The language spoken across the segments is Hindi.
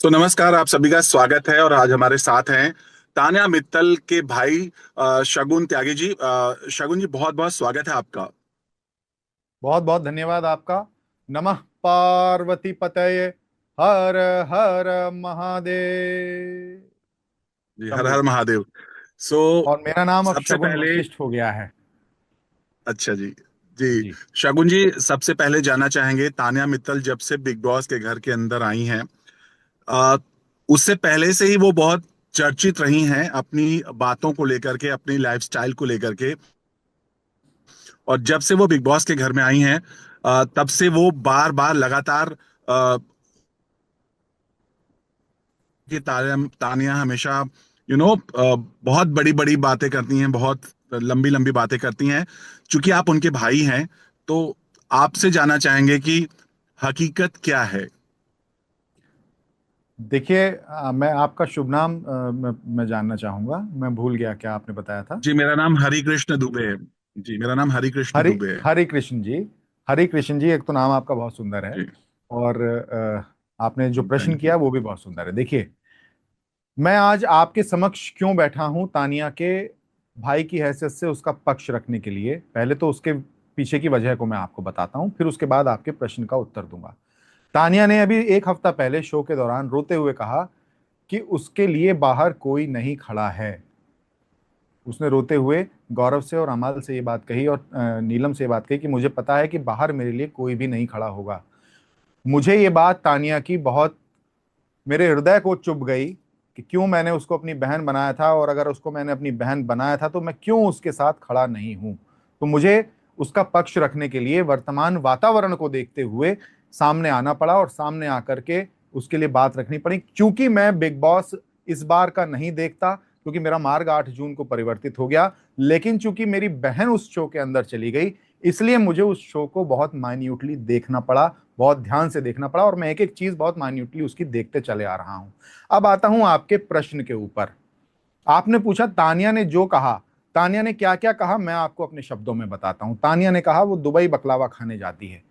तो नमस्कार, आप सभी का स्वागत है। और आज हमारे साथ हैं तान्या मित्तल के भाई शगुन त्यागी जी। शगुन जी, बहुत बहुत स्वागत है आपका। बहुत बहुत धन्यवाद आपका। नमः पार्वती पतये हर हर महादेव जी, हर शंभू। हर महादेव। सो और मेरा नाम अब सबसे शगुन पहले, वशिष्ठ हो गया है। अच्छा जी, जी जी। शगुन जी, सबसे पहले जानना चाहेंगे, तान्या मित्तल जब से बिग बॉस के घर के अंदर आई हैं, अ, उससे पहले से ही वो बहुत चर्चित रही हैं अपनी बातों को लेकर के, अपनी लाइफस्टाइल को लेकर के। और जब से वो बिग बॉस के घर में आई हैं, तब से वो बार बार लगातार कि तानिया हमेशा बहुत बड़ी बड़ी बातें करती हैं, बहुत लंबी लंबी बातें करती हैं। चूंकि आप उनके भाई हैं, तो आपसे जानना चाहेंगे कि हकीकत क्या है। देखिए, मैं आपका शुभ नाम मैं जानना चाहूंगा। मैं भूल गया क्या आपने बताया था। जी, मेरा नाम हरि कृष्ण दुबे है। जी, मेरा नाम हरि कृष्ण हरि दुबे है। हरि कृष्ण जी। हरि कृष्ण जी, एक तो नाम आपका बहुत सुंदर है। जी। और आपने जो प्रश्न थैंक यू। किया वो भी बहुत सुंदर है। देखिए, मैं आज आपके समक्ष क्यों बैठा हूं तानिया के भाई की हैसियत से उसका पक्ष रखने के लिए। पहले तो उसके पीछे की वजह को मैं आपको बताता हूं, फिर उसके बाद आपके प्रश्न का उत्तर दूंगा। तानिया ने अभी एक हफ्ता पहले शो के दौरान रोते हुए कहा कि उसके लिए बाहर कोई नहीं खड़ा है। उसने रोते हुए गौरव से और अमाल से ये बात कही और नीलम से ये बात कही कि मुझे पता है कि बाहर मेरे लिए कोई भी नहीं खड़ा होगा। मुझे ये बात तानिया की बहुत मेरे हृदय को चुभ गई कि क्यों मैंने उसको अपनी बहन बनाया था, और अगर उसको मैंने अपनी बहन बनाया था तो मैं क्यों उसके साथ खड़ा नहीं हूं। तो मुझे उसका पक्ष रखने के लिए वर्तमान वातावरण को देखते हुए सामने आना पड़ा और सामने आकर के उसके लिए बात रखनी पड़ी। क्योंकि मैं बिग बॉस इस बार का नहीं देखता, क्योंकि मेरा मार्ग 8 जून को परिवर्तित हो गया। लेकिन चूंकि मेरी बहन उस शो के अंदर चली गई, इसलिए मुझे उस शो को बहुत माइन्यूटली देखना पड़ा, बहुत ध्यान से देखना पड़ा, और मैं एक एक चीज बहुत माइन्यूटली उसकी देखते चले आ रहा हूं। अब आता हूं आपके प्रश्न के ऊपर। आपने पूछा तानिया ने जो कहा। तानिया ने क्या क्या कहा, मैं आपको अपने शब्दों में बताता हूं। तानिया ने कहा वो दुबई बकलावा खाने जाती है।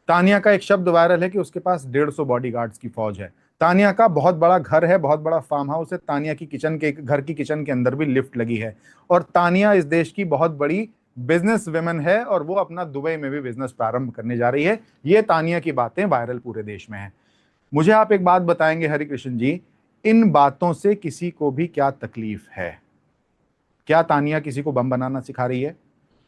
तानिया का एक शब्द वायरल है कि उसके पास 150 बॉडीगार्ड्स की फौज है। तानिया का बहुत बड़ा घर है, बहुत बड़ा फार्म हाउस है। तानिया की किचन के घर की किचन के अंदर भी लिफ्ट लगी है। और तानिया इस देश की बहुत बड़ी बिजनेस वुमेन है, और वो अपना दुबई में भी बिजनेस प्रारंभ करने जा रही है। ये तानिया की बातें वायरल पूरे देश में है। मुझे आप एक बात बताएंगे हरिकृष्ण जी, इन बातों से किसी को भी क्या तकलीफ है? क्या तानिया किसी को बम बनाना सिखा रही है?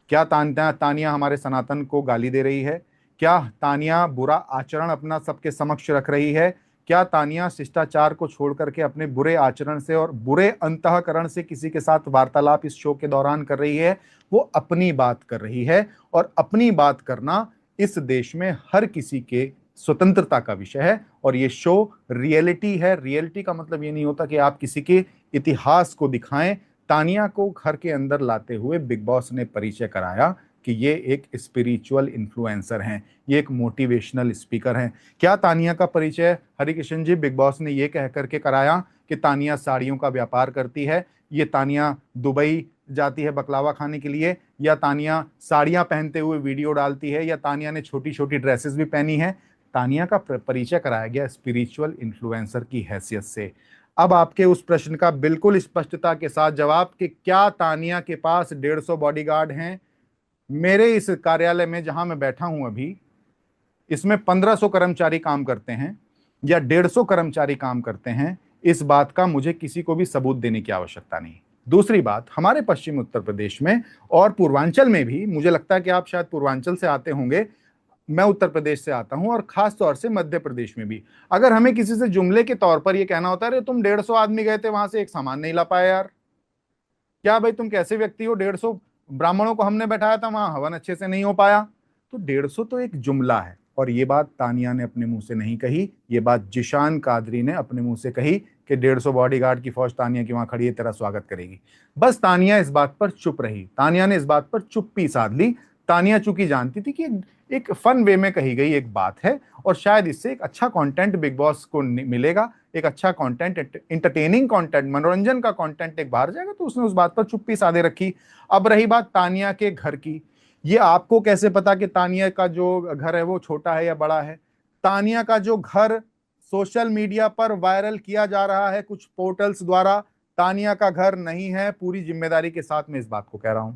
क्या तानिया तानिया हमारे सनातन को गाली दे रही है? क्या तानिया बुरा आचरण अपना सबके समक्ष रख रही है? क्या तानिया शिष्टाचार को छोड़ करके अपने बुरे आचरण से और बुरे अंतःकरण से किसी के साथ वार्तालाप इस शो के दौरान कर रही है? वो अपनी बात कर रही है, और अपनी बात करना इस देश में हर किसी के स्वतंत्रता का विषय है। और ये शो रियलिटी है। रियलिटी का मतलब ये नहीं होता कि आप किसी के इतिहास को दिखाएं। तानिया को घर के अंदर लाते हुए बिग बॉस ने परिचय कराया कि ये एक स्पिरिचुअल इन्फ्लुएंसर हैं, ये एक मोटिवेशनल स्पीकर हैं। क्या तानिया का परिचय हरिकिशन जी बिग बॉस ने ये कह करके कराया कि तानिया साड़ियों का व्यापार करती है, ये तानिया दुबई जाती है बकलावा खाने के लिए, या तानिया साड़ियां पहनते हुए वीडियो डालती है, या तानिया ने छोटी छोटी ड्रेसेस भी पहनी है? तानिया का परिचय कराया गया स्पिरिचुअल इन्फ्लुएंसर की हैसियत से। अब आपके उस प्रश्न का बिल्कुल स्पष्टता के साथ जवाब कि क्या तानिया के पास 150 बॉडीगार्ड हैं? मेरे इस कार्यालय में जहां मैं बैठा हूं अभी, इसमें 1500 कर्मचारी काम करते हैं या 150 कर्मचारी काम करते हैं, इस बात का मुझे किसी को भी सबूत देने की आवश्यकता नहीं। दूसरी बात, हमारे पश्चिमी उत्तर प्रदेश में और पूर्वांचल में भी, मुझे लगता है कि आप शायद पूर्वांचल से आते होंगे, मैं उत्तर प्रदेश से आता हूं, और खास तौर से मध्य प्रदेश में भी, अगर हमें किसी से जुमले के तौर पर यह कहना होता है अरे तुम 150 आदमी गए थे, वहां से एक सामान नहीं ला पाया यार, क्या भाई तुम कैसे व्यक्ति हो, 150 ब्राह्मणों को हमने बैठाया था, वहां हवन अच्छे से नहीं हो पाया। तो 150 तो एक जुमला है, और ये बात तानिया ने अपने मुंह से नहीं कही, ये बात जिशान कादरी ने अपने मुंह से कही कि 150 बॉडीगार्ड की फौज तानिया की वहां खड़ी है, तेरा स्वागत करेगी। बस तानिया इस बात पर चुप रही, तानिया ने इस बात पर चुप्पी साध ली। तानिया चूंकि जानती थी कि एक फन वे में कही गई एक बात है, और शायद इससे एक अच्छा कंटेंट बिग बॉस को मिलेगा, एक अच्छा कंटेंट, इंटरटेनिंग कंटेंट, मनोरंजन का कंटेंट एक बाहर जाएगा, तो उसने उस बात पर चुप्पी साधे रखी। अब रही बात तानिया के घर की, ये आपको कैसे पता कि तानिया का जो घर है वो छोटा है या बड़ा है? तानिया का जो घर सोशल मीडिया पर वायरल किया जा रहा है कुछ पोर्टल्स द्वारा, तानिया का घर नहीं है। पूरी जिम्मेदारी के साथ मैं इस बात को कह रहा हूं।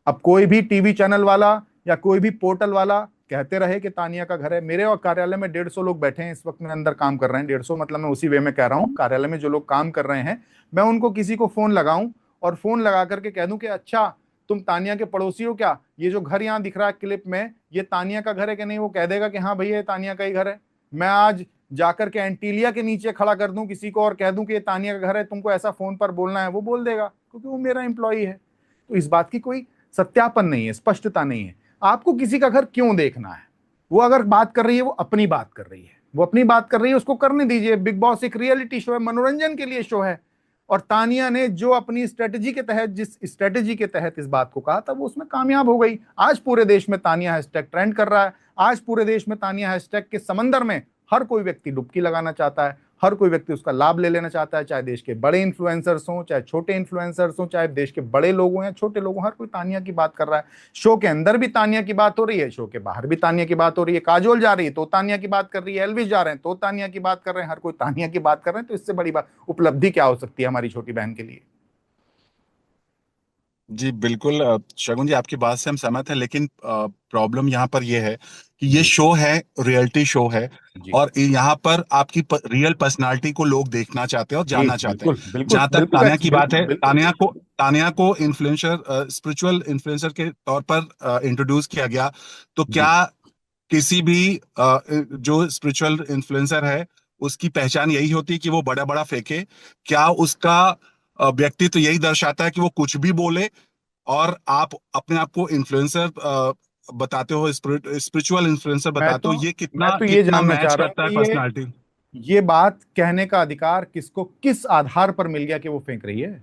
अब कोई भी टीवी चैनल वाला या कोई भी पोर्टल वाला कहते रहे कि तानिया का घर है। मेरे और कार्यालय में 150 लोग बैठे हैं इस वक्त, में अंदर काम कर रहे हैं। 150 मतलब मैं उसी वे में कह रहा हूँ, कार्यालय में जो लोग काम कर रहे हैं, मैं उनको किसी को फोन लगाऊं और फोन लगा करके कह दूं कि अच्छा तुम तानिया के पड़ोसी हो क्या, ये जो घर यहाँ दिख रहा है क्लिप में, ये तानिया का घर है कि नहीं? वो कह देगा कि हाँ भैया ये तानिया का ही घर है। मैं आज जाकर के एंटीलिया के नीचे खड़ा कर दूं किसी को और कह दूं कि ये तानिया का घर है, तुमको ऐसा फोन पर बोलना है, वो बोल देगा, क्योंकि वो मेरा एम्प्लॉई है। तो इस बात की कोई सत्यापन नहीं है, स्पष्टता नहीं है। आपको किसी का घर क्यों देखना है? वो अगर बात कर रही है, वो अपनी बात कर रही है, वो अपनी बात कर रही है, उसको करने दीजिए। बिग बॉस एक रियलिटी शो है, मनोरंजन के लिए शो है। और तानिया ने जो अपनी स्ट्रेटजी के तहत, जिस स्ट्रेटजी के तहत इस बात को कहा था, वो उसमें कामयाब हो गई। आज पूरे देश में तानिया हैशटैग ट्रेंड कर रहा है। आज पूरे देश में तानिया हैशटैग के समंदर में हर कोई व्यक्ति डुबकी लगाना चाहता है, हर कोई व्यक्ति उसका लाभ ले लेना चाहता है। चाहे देश के बड़े इन्फ्लुएंसर्स हों, चाहे छोटे इन्फ्लुएंसर्स हों, चाहे देश के बड़े लोग हों या छोटे लोग हों, हर कोई तानिया की बात कर रहा है। शो के अंदर भी तानिया की बात हो रही है, शो के बाहर भी तानिया की बात हो रही है। काजोल जा रही है तो तानिया की बात कर रही है, एल्विस जा रहे हैं तो तानिया की बात कर रहे हैं, हर कोई तानिया की बात कर रहे हैं। तो इससे बड़ी बात उपलब्धि क्या हो सकती है हमारी छोटी बहन के लिए? जी बिल्कुल, शगुन जी आपकी बात से हम सहमत हैं, लेकिन प्रॉब्लम यहाँ पर यह है कि ये जी शो है, रियलिटी शो है। जी और यहाँ पर आपकी रियल पर्सनालिटी को लोग देखना चाहते हैं और जी, जानना चाहते हैं। बिल्कुल बिल्कुल जहां तक बिल्कुल तान्या की बात बिल्कुल है, बिल्कुल। तान्या को इन्फ्लुएंसर, स्पिरिचुअल इन्फ्लुएंसर के तौर पर इंट्रोड्यूस किया गया। तो क्या जी, किसी भी जो स्पिरिचुअल इन्फ्लुएंसर है, उसकी पहचान यही होती है कि वो बड़ा बड़ा फेंके? क्या उसका व्यक्तित्व यही दर्शाता है कि वो कुछ भी बोले? और आप अपने आप को इन्फ्लुएंसर बताते हो, स्पिरिचुअल इन्फ्लुएंसर मैं बताते तो हो, ये मैं कितना तो ये कितना जानना चाह मैच रहा हूँ करता है कि पर्सनालिटी? ये बात कहने का अधिकार किसको, किस आधार पर मिल गया कि वो फेंक रही है?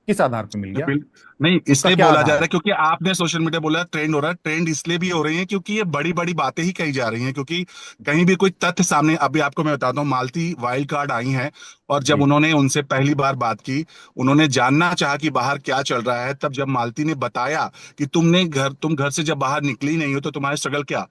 किस आधार पर मिल गया? नहीं, उसका इसलिए क्या बोला जा आधार रहा है? है क्योंकि आपने सोशल मीडिया बोला ट्रेंड हो रहा है। ट्रेंड इसलिए भी हो रही है क्योंकि ये बड़ी बड़ी बातें ही कही जा रही हैं, क्योंकि कहीं भी कोई तथ्य सामने, अभी आपको मैं बताता हूँ, मालती वाइल्ड कार्ड आई हैं। और जब जी उन्होंने उनसे पहली बार बात की, उन्होंने जानना चाहा कि बाहर क्या चल रहा है। तब जब मालती ने बताया कि तुम घर से जब बाहर निकली नहीं हो तो तुम्हारा स्ट्रगल क्या,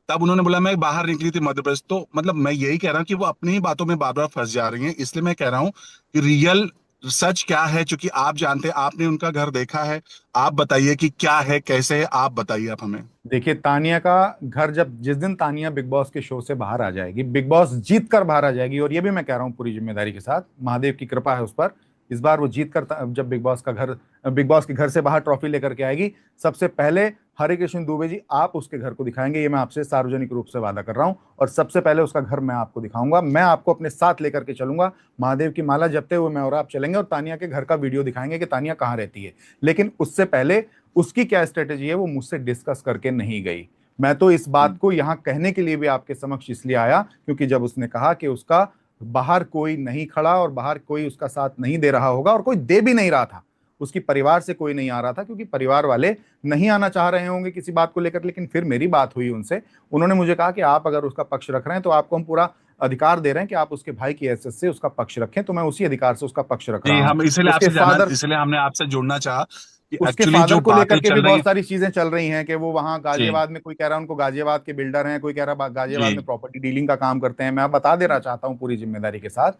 तब उन्होंने बोला मैं बाहर निकली थी मध्य प्रदेश। तो मतलब मैं यही कह रहा हूँ कि वो अपनी ही बातों में बार बार फंस जा रही हैं। इसलिए मैं कह रहा हूँ कि रियल सच क्या है, क्योंकि आप जानते हैं, आपने उनका घर देखा है। आप बताइए कि क्या है, कैसे है, आप बताइए आप हमें। देखिए, तानिया का घर, जब जिस दिन तानिया बिग बॉस के शो से बाहर आ जाएगी, बिग बॉस जीत कर बाहर आ जाएगी, और ये भी मैं कह रहा हूँ पूरी जिम्मेदारी के साथ, महादेव की कृपा है उस पर, इस बार वो जीत कर जब बिग बॉस के घर से बाहर ट्रॉफी लेकर के आएगी, सबसे पहले हरे कृष्ण दुबे जी आप उसके घर को दिखाएंगे। ये मैं आपसे सार्वजनिक रूप से वादा कर रहा हूँ। और सबसे पहले उसका घर मैं आपको दिखाऊंगा, मैं आपको अपने साथ लेकर के चलूंगा। महादेव की माला जपते हुए मैं और आप चलेंगे और तानिया के घर का वीडियो दिखाएंगे कि तानिया कहाँ रहती है। लेकिन उससे पहले उसकी क्या स्ट्रेटेजी है वो मुझसे डिस्कस करके नहीं गई। मैं तो इस बात को यहां कहने के लिए भी आपके समक्ष इसलिए आया, क्योंकि जब उसने कहा कि उसका बाहर कोई नहीं खड़ा और बाहर कोई उसका साथ नहीं दे रहा होगा, और कोई दे भी नहीं रहा था, उसकी परिवार से कोई नहीं आ रहा था, क्योंकि परिवार वाले नहीं आना चाह रहे होंगे किसी बात को लेकर। लेकिन फिर मेरी बात हुई उनसे, उन्होंने मुझे कहा कि आप अगर उसका पक्ष रख रहे हैं तो आपको हम पूरा अधिकार दे रहे हैं कि आप उसके भाई की हैसियत से उसका पक्ष रखें। तो मैं उसी अधिकार से उसका पक्ष रख जी, रहा हूं। हम उसके फादर इसलिए हमने आपसे जुड़ना चाहा कि उसके एक्चुअली फादर जो को लेकर बातें के भी चल रही बहुत हैं। सारी चीजें चल रही हैं कि वो वहां जी गाजियाबाद में, कोई कह रहा है उनको गाजियाबाद के बिल्डर हैं, कोई कह रहा है गाजियाबाद जी में प्रॉपर्टी डीलिंग का काम करते हैं। मैं बता देना चाहता हूं पूरी जिम्मेदारी के साथ,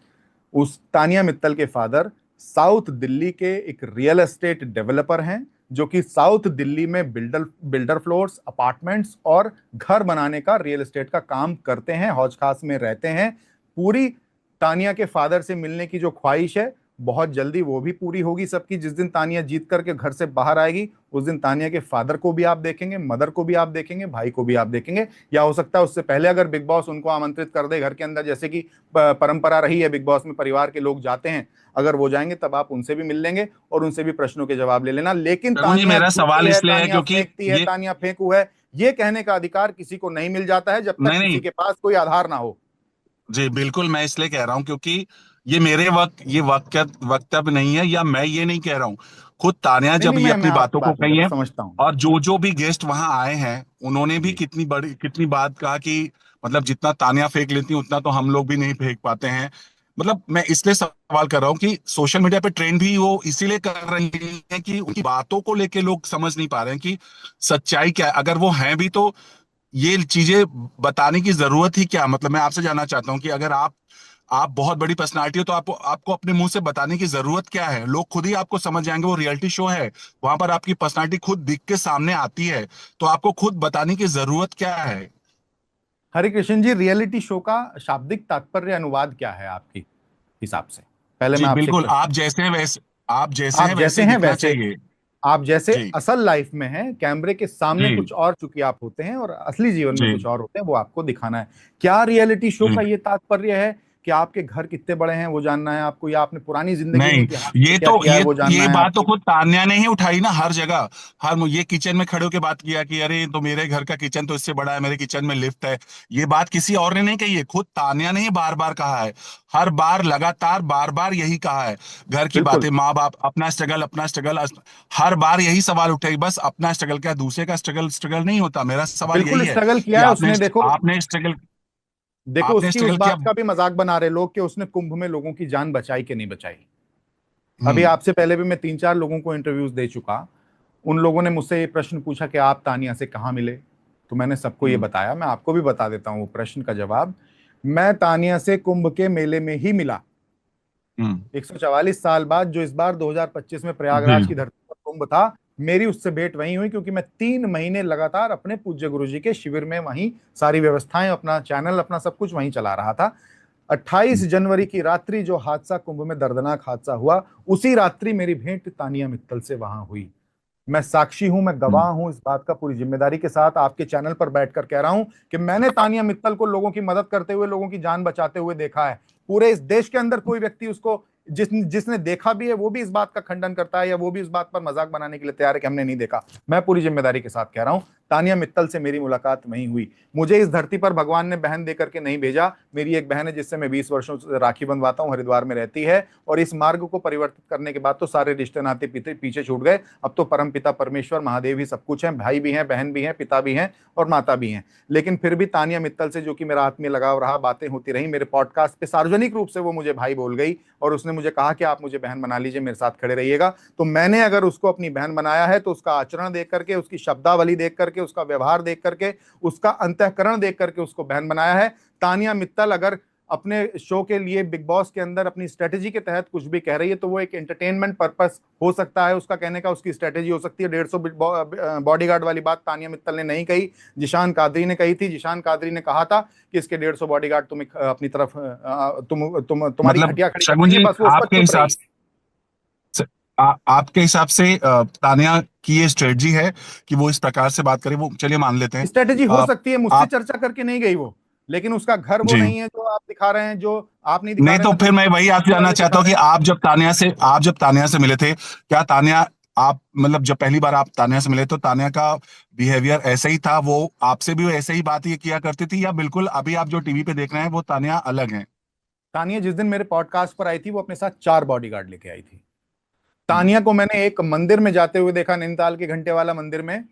उस तानिया मित्तल के फादर साउथ दिल्ली के एक रियल एस्टेट डेवलपर हैं, जो कि साउथ दिल्ली में बिल्डर बिल्डर फ्लोर्स, अपार्टमेंट्स और घर बनाने का, रियल एस्टेट का काम करते हैं, हौज खास में रहते हैं। पूरी तानिया के फादर से मिलने की जो ख्वाहिश है, बहुत जल्दी वो भी पूरी होगी सबकी। जिस दिन तानिया जीत करके घर से बाहर आएगी, उस दिन तानिया के फादर को भी आप देखेंगे, मदर को भी आप देखेंगे, भाई को भी आप देखेंगे। या हो सकता है उससे पहले अगर बिग बॉस उनको आमंत्रित कर दे घर के अंदर, जैसे कि परंपरा रही है बिग बॉस में, परिवार के लोग जाते हैं, अगर वो जाएंगे तब आप उनसे भी मिल लेंगे और उनसे भी प्रश्नों के जवाब ले लेना। लेकिन शगुन जी, तानिया मेरा झूठी सवाल है, इसलिए है तानिया क्योंकि फेंकती है, ये, तानिया फेंकू है, ये कहने का अधिकार किसी को नहीं मिल जाता है जब तक नहीं नहीं, किसी के पास कोई आधार ना हो। जी बिल्कुल, मैं इसलिए कह रहा हूँ क्योंकि ये मेरे वक्तव्य नहीं है, या मैं ये नहीं कह रहा हूँ। खुद तान्या नहीं जब नहीं, ये मैं अपनी आपकी बातों को बात नहीं कही करता, है, समझता हूँ। और जो जो भी गेस्ट वहां आए हैं, उन्होंने भी जी कितनी बात कहा कि मतलब जितना तान्या फेंक लेती हैं उतना तो हम लोग भी नहीं फेंक पाते हैं। मतलब मैं इसलिए सवाल कर रहा हूँ कि सोशल मीडिया पे ट्रेंड भी वो इसीलिए कर रही है कि उनकी बातों को लेके लोग समझ नहीं पा रहे हैं कि सच्चाई क्या है। अगर वो हैं भी तो ये चीजें बताने की जरूरत ही क्या? मतलब मैं आपसे जानना चाहता हूँ कि अगर आप बहुत बड़ी पर्सनालिटी हो तो आपको आपको अपने मुंह से बताने की जरूरत क्या है? लोग खुद ही आपको समझ जाएंगे। वो रियलिटी शो है, वहां पर आपकी पर्सनालिटी खुद दिख के सामने आती है, तो आपको खुद बताने की जरूरत क्या है? हरे कृष्ण जी, रियलिटी शो का शाब्दिक तात्पर्य अनुवाद क्या है आपके हिसाब से? पहले जी मैं आपसे एक बिल्कुल, प्रश्न, आप जैसे आप हैं जैसे वैसे ही हैं दिखना वैसे, चाहिए। आप जैसे जी। असल लाइफ में हैं, कैमरे के सामने जी। कुछ और चूंकि आप होते हैं और असली जीवन में जी। कुछ और होते हैं, वो आपको दिखाना है। क्या रियलिटी शो जी। का ये तात्पर्य है कि आपके घर कितने बड़े हैं वो जानना है आपको, या आपने पुरानी जिंदगी में नहीं, इतिहास में ये क्या तो किया है वो जानना ये है बात तो आपको? खुद तान्या ने ही उठाई ना हर जगह। ये किचन में खड़े होकर बात किया कि अरे तो मेरे घर का किचन तो इससे बड़ा है, मेरे किचन में लिफ्ट है। ये बात किसी और ने नहीं कही है, खुद तान्या ने ही बार बार कहा है। हर बार लगातार बार बार यही कहा है। घर की बिल्कुल, बातें, माँ बाप, अपना स्ट्रगल, अपना स्ट्रगल। हर बार यही सवाल उठे, बस अपना स्ट्रगल क्या दूसरे का स्ट्रगल स्ट्रगल नहीं होता? मेरा सवाल यही बिल्कुल है स्ट्रगल कि किया है आपने उसने। देखो, आपने स्ट्रगल देखो आपने उसकी उस स्ट्रगल किया। बात का भी मजाक बना रहे लोग कि उसने कुंभ में लोगों की जान बचाई कि नहीं बचाई। अभी हम्म। आपसे पहले भी मैं 3-4 लोगों को इंटरव्यूज दे चुका। उन लोगों ने मुझसे ये प्रश्न पूछा कि आप तानिया से कहाँ मिले, तो मैंने सबको ये हम्म। बताया। मैं आपको भी बता देता हूँ वो प्रश्न का जवाब। मैं तानिया से कुंभ के मेले में ही मिला। हम्म। 144 साल बाद जो इस बार 2025 में जी। प्रयागराज की धरती पर कुंभ था, मेरी उससे भेंट वहीं हुई, क्योंकि मैं 3 महीने लगातार अपने पूज्य गुरु जी के शिविर में वहीं सारी व्यवस्थाएं, अपना चैनल, अपना सब कुछ वहीं चला रहा था। 28 जनवरी की रात्रि जो हादसा, कुंभ में दर्दनाक हादसा हुआ, उसी रात्रि मेरी भेंट तानिया मित्तल से वहां हुई। मैं साक्षी हूं, मैं हम्म। गवाह हूं इस बात का, पूरी जिम्मेदारी के साथ आपके चैनल पर बैठकर कह रहा हूं कि मैंने तानिया मित्तल को लोगों की मदद करते हुए, लोगों की जान बचाते हुए देखा है। पूरे इस देश के अंदर कोई व्यक्ति उसको, जिसने देखा भी है, वो भी इस बात का खंडन करता है या वो भी इस बात पर मजाक बनाने के लिए तैयार है कि हमने नहीं देखा। मैं पूरी जिम्मेदारी के साथ कह रहा हूं, तानिया मित्तल से मेरी मुलाकात वहीं हुई। मुझे इस धरती पर भगवान ने बहन देकर के नहीं भेजा। मेरी एक बहन है जिससे मैं 20 वर्षों से राखी बंधवाता हूं, हरिद्वार में रहती है। और इस मार्ग को परिवर्तित करने के बाद तो सारे रिश्ते नाते पीछे छूट गए। अब तो परम पिता परमेश्वर महादेव ही सब कुछ है। भाई भी हैं, बहन भी हैं, पिता भी हैं और माता भी हैं। लेकिन फिर भी तानिया मित्तल से, जो कि मेरा आत्मीय लगाव रहा, बातें होती रही, मेरे पॉडकास्ट पे सार्वजनिक रूप से वो मुझे भाई बोल गई और उसने मुझे कहा कि आप मुझे बहन बना लीजिए, मेरे साथ खड़े रहिएगा। तो मैंने अगर उसको अपनी बहन बनाया है तो उसका आचरण देख करके, उसकी शब्दावली देख करके, उसका व्यवहार देख करके, उसका अंतःकरण देख करके उसको बहन बनाया है। तानिया मित्तल अगर अपने शो के लिए बिग बॉस के अंदर अपनी स्ट्रेटेजी के तहत कुछ भी कह रही है तो वो एक एंटरटेनमेंट पर्पस हो सकता है उसका कहने का, उसकी स्ट्रेटेजी हो सकती है। 150 बॉडीगार्ड वाली बात तानिया मित्तल ने नहीं कही, जिशान कादरी ने कही थी। जिशान कादरी ने कहा था कि इसके 150 बॉडीगार्ड तुम अपनी तरफ, तुम्हारी मतलब खटिया खड़ी कर शगुन देंगे, जी, बस वो उस पर आपके चुप हिसाब रही। से आपके हिसाब से तानिया की ये स्ट्रेटजी है कि वो इस प्रकार से बात करे? वो चलिए मान लेते हैं। स्ट्रेटेजी हो आप सकती है, मुझसे आप चर्चा करके नहीं गई वो, लेकिन उसका घर वो जी। नहीं है जो आप दिखा रहे हैं, जो आप नहीं दिखा नहीं रहे, तो मैं फिर दूसरे मैं वही आपसे जानना वाले चाहता दिखा हूँ रहे कि हैं। आप जब तानिया से मिले थे, क्या तानिया, आप मतलब जब पहली बार आप तानिया से मिले तो तानिया का बिहेवियर ऐसा ही था? वो आपसे भी ऐसे ही बात ये किया करती थी, या बिल्कुल अभी आप जो टीवी पे देख रहे हैं वो तानिया अलग है? तानिया जिस दिन मेरे पॉडकास्ट पर आई थी वो अपने साथ 4 बॉडीगार्ड लेके आई थी। हम्म। तानिया को मैंने एक मंदिर में जाते हुए देखा, नैनीताल के घंटे वाला मंदिर में।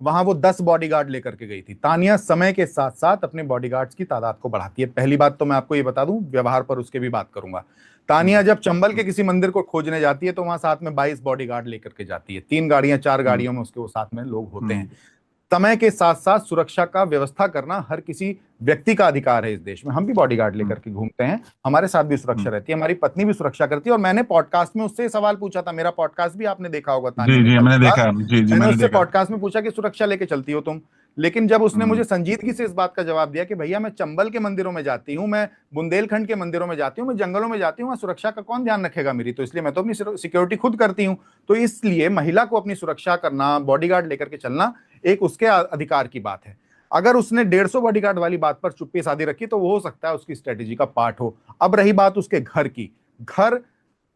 वहां वो 10 बॉडीगार्ड लेकर के गई थी। तानिया समय के साथ साथ अपने बॉडीगार्ड्स की तादाद को बढ़ाती है। पहली बात तो मैं आपको ये बता दूं, व्यवहार पर उसके भी बात करूंगा। तानिया हम्म। जब चंबल के किसी मंदिर को खोजने जाती है तो वहां साथ में 22 बॉडीगार्ड लेकर के जाती है। 3 गाड़ियां, 4 हम्म। गाड़ियों में उसके वो साथ में लोग होते हम्म। हैं। समय के साथ साथ सुरक्षा का व्यवस्था करना हर किसी व्यक्ति का अधिकार है इस देश में। हम भी बॉडीगार्ड हम्म। लेकर के घूमते हैं, हमारे साथ भी सुरक्षा हम्म। रहती है, हमारी पत्नी भी सुरक्षा करती है। और मैंने पॉडकास्ट में उससे सवाल पूछा था, मेरा पॉडकास्ट भी आपने देखा होगा तानिया जी जी, मित्तल मैंने के साथ। देखा है। जी जी, मैंने मैंने उससे देखा। पॉडकास्ट में पूछा कि सुरक्षा लेके चलती हो तुम? लेकिन जब उसने हम्म। मुझे संजीदगी से इस बात का जवाब दिया कि भैया मैं चंबल के मंदिरों में जाती हूँ, मैं बुंदेलखंड के मंदिरों में जाती हूँ, मैं जंगलों में जाती हूँ, वहां सुरक्षा का कौन ध्यान रखेगा मेरी, तो इसलिए मैं तो अपनी सिक्योरिटी खुद करती हूँ। तो इसलिए महिला को अपनी सुरक्षा करना, बॉडीगार्ड लेकर के चलना एक उसके अधिकार की बात है। अगर उसने 150 बॉडीगार्ड वाली बात पर चुप्पी साधी रखी तो वो हो सकता है उसकी स्ट्रेटेजी का पार्ट हो। अब रही बात उसके घर की, घर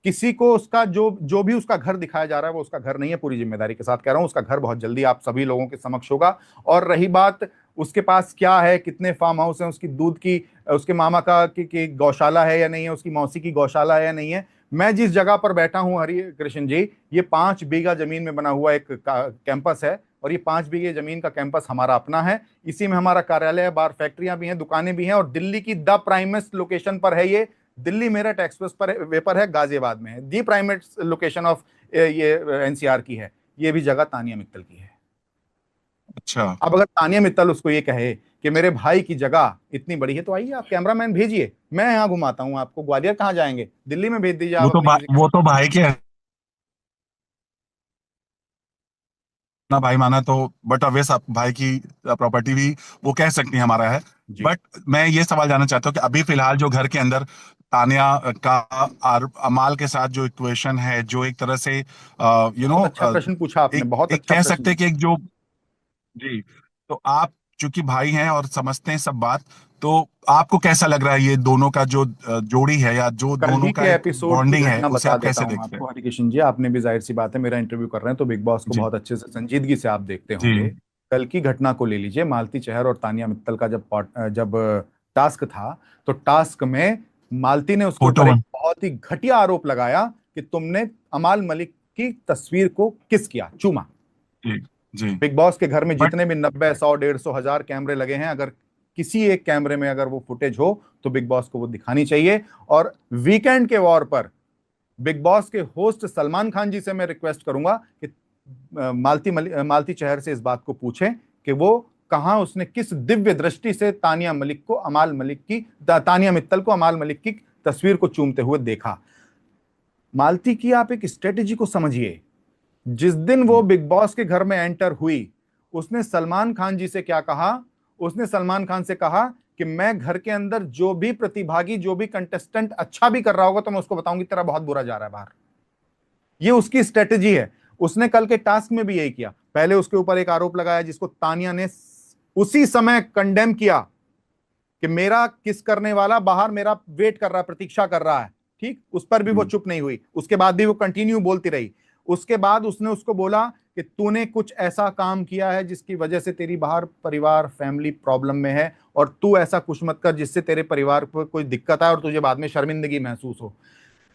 किसी को उसका जो जो भी उसका घर दिखाया जा रहा है वो उसका घर नहीं है, पूरी जिम्मेदारी के साथ कह रहा हूं। उसका घर बहुत जल्दी आप सभी लोगों के समक्ष होगा। और रही बात उसके पास क्या है, कितने फार्म हाउस हैं, उसकी दूध की, उसके मामा का की गौशाला है या नहीं है, उसकी मौसी की गौशाला है या नहीं है, मैं जिस जगह पर बैठा हूं हरि कृष्ण जी, ये 5 बीघा जमीन में बना हुआ एक कैंपस है। और ये 5 बीघे जमीन का कैंपस हमारा अपना है। इसी में हमारा कार्यालय है, बाहर फैक्ट्रियां भी हैं, दुकानें भी हैं। और दिल्ली की द प्राइमेस्ट लोकेशन पर है ये। दिल्ली मेरठ एक्सप्रेस पर वे पर है, गाजियाबाद में है। दी प्राइमेट लोकेशन ऑफ ये एनसीआर की है। ये भी जगह तानिया मित्तल की है। अच्छा। अब अगर तानिया मित्तल उसको ये कहे कि मेरे भाई की जगह इतनी बड़ी है, तो आइए आप कैमरामैन भेजिए, मैं यहाँ घुमाता हूँ आपको। ग्वालियर कहाँ जाएंगे, दिल्ली में भेज दीजिए आप अपने किसी वो तो भाई के अपना भाई माना तो, बट अवेस भाई की प्रॉपर्टी भी वो कह सकती है हमारा है। जी। बट मैं ये सवाल जानना चाहता हूँ कि अभी फिलहाल जो घर के अंदर तानिया का अमाल के साथ जो इक्वेशन है, जो एक तरह से यू बहुत नो अच्छा प्रश्न पूछा आपने, एक बहुत एक अच्छा कह प्रश्न सकते हैं कि पूछा। एक जो, जी, तो आप चूंकि भाई हैं और समझते हैं सब बात, तो आपको कैसा लग रहा है ये दोनों का जो जोड़ी है, या जो कल दोनों ही के का एक एपिसोड की बॉन्डिंग है, घटना उसे बता आप देता कैसे हूँ देखते हैं? आपको हरिकिशन जी। आपने भी, जाहिर सी बात है, मेरा इंटरव्यू कर रहे हैं तो बिग बॉस को जी। बहुत अच्छे से संजीदगी से आप देखते जी। होंगे। कल की घटना को ले लीजिए, मालती चहर और तानिया मित्तल का जब टास्क था, तो टास्क में मालती ने उसके फोटो ऊपर एक वन। बहुत ही घटिया आरोप लगाया कि तुमने अमाल मलिक की तस्वीर को किस किया, चूमा। जी। जी। बिग बॉस के घर में बट जितने भी 90 100 150 हजार कैमरे लगे हैं, अगर किसी एक कैमरे में अगर वो फुटेज हो तो बिग बॉस को वो दिखानी चाहिए। और वीकेंड के वॉर पर बिग बॉस के होस्ट सलमान खान जी से मैं रिक्वेस्ट करूंगा कि मालती चहर से इस बात को पूछें कि वो कहां, उसने किस दिव्य दृष्टि से तानिया मित्तल को अमाल मलिक की तस्वीर को चूमते हुए देखा। मालती की आप एक स्ट्रेटेजी को समझिए। जिस दिन वो बिग बॉस के घर में एंटर हुई, उसने सलमान खान जी से क्या कहा? उसने सलमान खान से कहा कि मैं घर के अंदर जो भी प्रतिभागी, जो भी कंटेस्टेंट अच्छा भी कर रहा होगा तो मैं उसको बताऊंगी तेरा बहुत बुरा जा रहा है बाहर। ये उसकी स्ट्रेटेजी है। उसने कल के टास्क में भी यही किया। पहले उसके ऊपर एक आरोप लगाया जिसको तानिया ने उसी समय कंडेम किया कि मेरा किस करने वाला बाहर मेरा वेट कर रहा है, प्रतीक्षा कर रहा है। ठीक, उस पर भी वो चुप नहीं हुई, उसके बाद भी वो कंटिन्यू बोलती रही। उसके बाद उसने उसको बोला कि तूने कुछ ऐसा काम किया है जिसकी वजह से तेरी बाहर परिवार, फैमिली प्रॉब्लम में है, और तू ऐसा कुछ मत कर जिससे तेरे परिवार को कोई दिक्कत आए और तुझे बाद में शर्मिंदगी महसूस हो।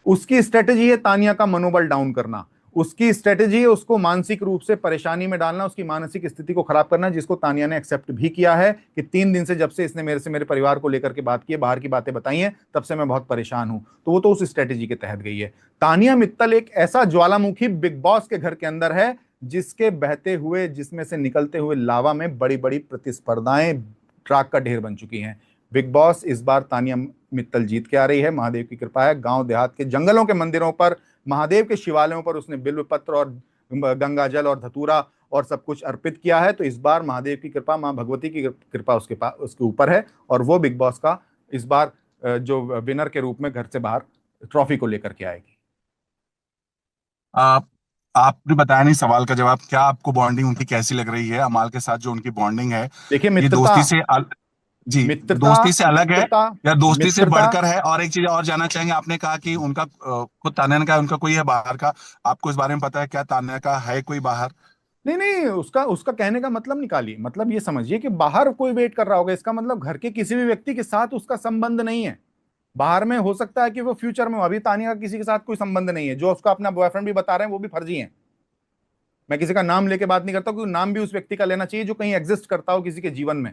उसकी स्ट्रेटेजी है तानिया का मनोबल डाउन करना। उसकी स्ट्रेटेजी है उसको मानसिक रूप से परेशानी में डालना, उसकी मानसिक स्थिति को खराब करना, जिसको तानिया ने एक्सेप्ट भी किया है कि 3 दिन से जब से इसने मेरे परिवार को लेकर के बात की है, बाहर की बातें बताई हैं, तब से मैं बहुत परेशान हूं। तो वो तो उस स्ट्रेटेजी के तहत गई है। तानिया मित्तल एक ऐसा ज्वालामुखी बिग बॉस के घर के अंदर है जिसके बहते हुए, जिसमें से निकलते हुए लावा में बड़ी बड़ी प्रतिस्पर्धाएं ट्रैक का ढेर बन चुकी हैं। बिग बॉस इस बार तानिया मित्तल जीत के आ रही है, महादेव की कृपा है। गांव देहात के जंगलों के मंदिरों पर, महादेव के शिवालयों पर उसने बिल्व पत्र और गंगा जल और धतूरा और सब कुछ अर्पित किया है। तो इस बार महादेव की कृपा, मां भगवती की कृपा उसके पास, उसके ऊपर है, और वो बिग बॉस का इस बार जो विनर के रूप में घर से बाहर ट्रॉफी को लेकर के आएगी। आप आपने बताया नहीं सवाल का जवाब, क्या आपको बॉन्डिंग उनकी कैसी लग रही है, अमाल के साथ जो उनकी बॉन्डिंग है? देखिए, ये मित्रता, दोस्ती से जी, मित्रता, दोस्ती से अलग है मित्रता, या दोस्ती से मित्रता। बढ़कर है? और एक चीज और जानना चाहेंगे, आपने कहा कि उनका खुद तान्या ने कहा उनका कोई है बाहर का, आपको इस बारे में पता है क्या तान्या का है कोई बाहर? नहीं नहीं, उसका उसका कहने का मतलब निकालिए। मतलब ये समझिए कि बाहर कोई वेट कर रहा होगा, इसका मतलब घर के किसी भी व्यक्ति के साथ उसका संबंध नहीं है। बाहर में हो सकता है कि वो फ्यूचर में हो, अभी तानिया का किसी के साथ कोई संबंध नहीं है। जो उसका अपना बॉयफ्रेंड भी बता रहे हैं वो भी फर्जी है। मैं किसी का नाम लेके बात नहीं करता, क्योंकि नाम भी उस व्यक्ति का लेना चाहिए जो कहीं एग्जिस्ट करता हो किसी के जीवन में।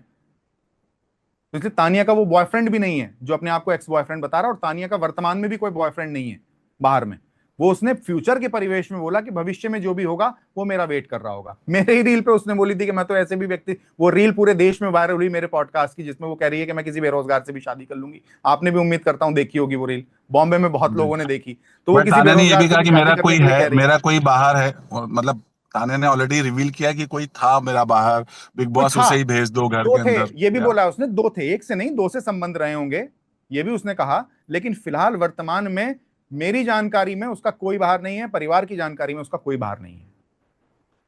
तो इसलिए तानिया का वो बॉयफ्रेंड भी नहीं है जो अपने आप को एक्स बॉयफ्रेंड बता रहा है, और तानिया का वर्तमान में भी कोई बॉयफ्रेंड नहीं है बाहर में। वो उसने फ्यूचर के परिवेश में बोला कि भविष्य में जो भी होगा वो मेरा वेट कर रहा होगा। मेरे ही रील पे उसने बोली थी कि मैं तो ऐसे भी व्यक्ति, वो रील पूरे देश में वायरल हुई मेरे पॉडकास्ट की, जिसमें वो कह रही है कि मैं किसी बेरोजगार से भी शादी कर लूंगी। आपने भी, उम्मीद करता हूं, देखी होगी वो रील। बॉम्बे में बहुत जी। लोगों ने देखी। तो वो बट किसी तान्या ने ये बेरोजगार भी से कहा भी कि शादी करने के लिए कह रही है। मेरा कोई बाहर है, और मतलब तान्या ने ऑलरेडी रिवील किया कि कोई था मेरा बाहर, बिग कोई बॉस था, उसे ही भेज दो घर दो के थे, अंदर। ये भी या बोला उसने, दो थे, एक से नहीं, दो से संबंध रहे होंगे, ये भी उसने कहा। लेकिन फिलहाल वर्तमान में मेरी जानकारी में उसका कोई बाहर नहीं है, परिवार की जानकारी में उसका कोई बाहर नहीं है।